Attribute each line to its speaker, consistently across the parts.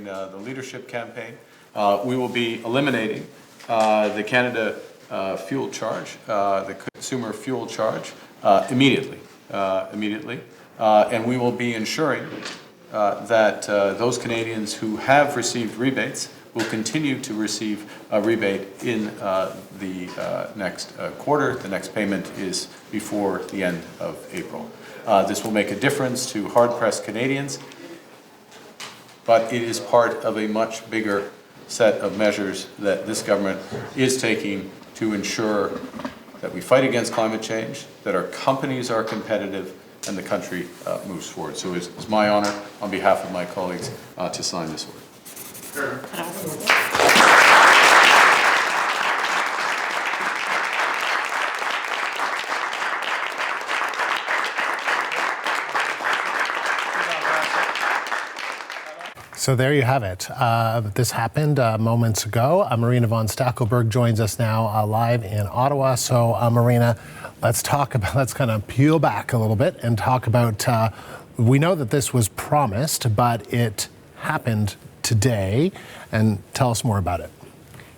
Speaker 1: during the leadership campaign. We will be eliminating the Canada fuel charge, the consumer fuel charge, immediately. And we will be ensuring that those Canadians who have received rebates will continue to receive a rebate in the next quarter. The next payment is before the end of April. This will make a difference to hard-pressed Canadians, but it is part of a much bigger set of measures that this government is taking to ensure that we fight against climate change, that our companies are competitive, and the country moves forward. So it's my honor, on behalf of my colleagues, to sign this order.
Speaker 2: So there you have it. This happened moments ago. Marina von Stackelberg joins us now live in Ottawa. So Marina, let's kind of peel back a little bit and talk about, we know that this was promised, but it happened today, and tell us more about it.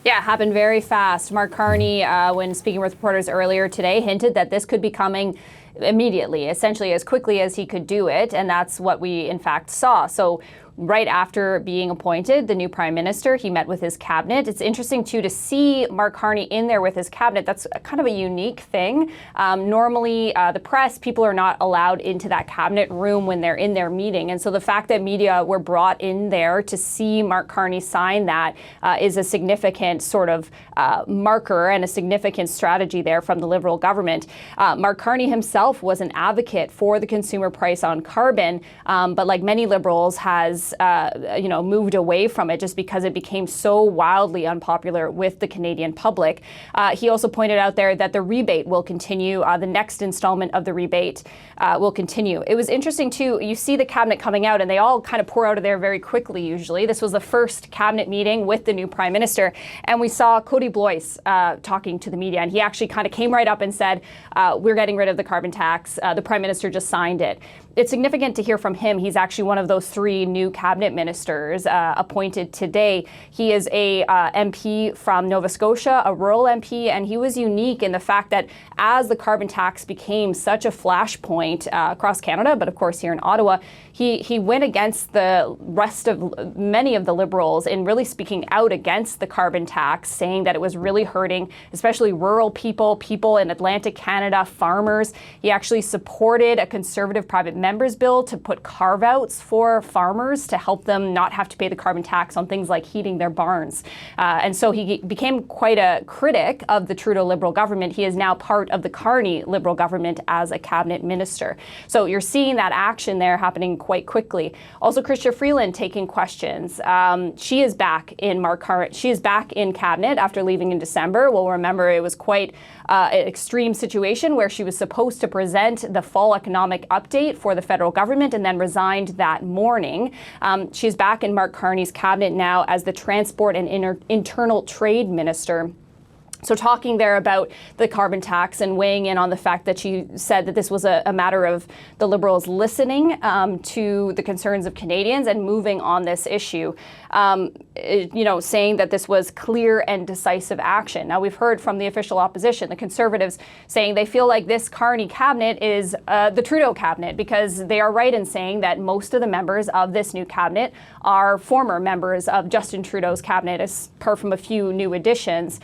Speaker 3: Yeah, it happened very fast. Mark Carney, when speaking with reporters earlier today, hinted that this could be coming immediately, essentially as quickly as he could do it, and that's what we in fact saw. So right after being appointed, the new Prime Minister, he met with his cabinet. It's interesting, too, to see Mark Carney in there with his cabinet. That's kind of a unique thing. Normally, the press, people are not allowed into that cabinet room when they're in their meeting. And so the fact that media were brought in there to see Mark Carney sign that is a significant sort of marker and a significant strategy there from the Liberal government. Mark Carney himself was an advocate for the consumer price on carbon, but like many Liberals has moved away from it just because it became so wildly unpopular with the Canadian public. He also pointed out there that the rebate will continue. The next installment of the rebate will continue. It was interesting, too. You see the cabinet coming out and they all kind of pour out of there very quickly, usually. This was the first cabinet meeting with the new Prime Minister. And we saw Cody Blois talking to the media. And he actually kind of came right up and said, we're getting rid of the carbon tax. The Prime Minister just signed it. It's significant to hear from him. He's actually one of those 3 new cabinet ministers appointed today. He is a MP from Nova Scotia, a rural MP, and he was unique in the fact that as the carbon tax became such a flashpoint across Canada, but of course here in Ottawa, he went against the rest of many of the Liberals in really speaking out against the carbon tax, saying that it was really hurting, especially rural people in Atlantic Canada, farmers. He actually supported a Conservative private members bill to put carve-outs for farmers to help them not have to pay the carbon tax on things like heating their barns. And so he became quite a critic of the Trudeau Liberal government. He is now part of the Carney Liberal government as a cabinet minister. So you're seeing that action there happening quite quickly. Also, Chrystia Freeland taking questions. She is back in cabinet after leaving in December. We'll remember it was quite an extreme situation where she was supposed to present the fall economic update for the federal government and then resigned that morning. She's back in Mark Carney's cabinet now as the Transport and Internal Trade Minister. So talking there about the carbon tax and weighing in on the fact that she said that this was a matter of the Liberals listening to the concerns of Canadians and moving on this issue, saying that this was clear and decisive action. Now, we've heard from the official opposition, the Conservatives, saying they feel like this Carney cabinet is the Trudeau cabinet because they are right in saying that most of the members of this new cabinet are former members of Justin Trudeau's cabinet, apart from a few new additions.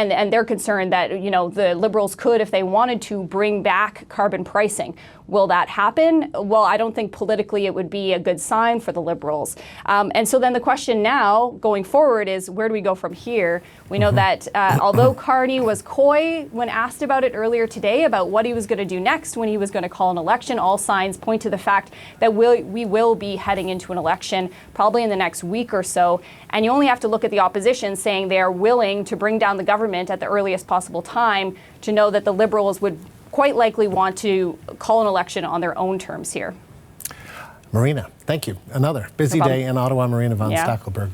Speaker 3: And they're concerned that, the Liberals could, if they wanted to, bring back carbon pricing. Will that happen? Well, I don't think politically it would be a good sign for the Liberals. And so then the question now going forward is, where do we go from here? We know that although Carney was coy when asked about it earlier today, about what he was going to do next when he was going to call an election, all signs point to the fact that we will be heading into an election probably in the next week or so. And you only have to look at the opposition saying they are willing to bring down the government at the earliest possible time to know that the Liberals would quite likely want to call an election on their own terms here.
Speaker 2: Marina, thank you. Another busy day in Ottawa. Marina von Stackelberg.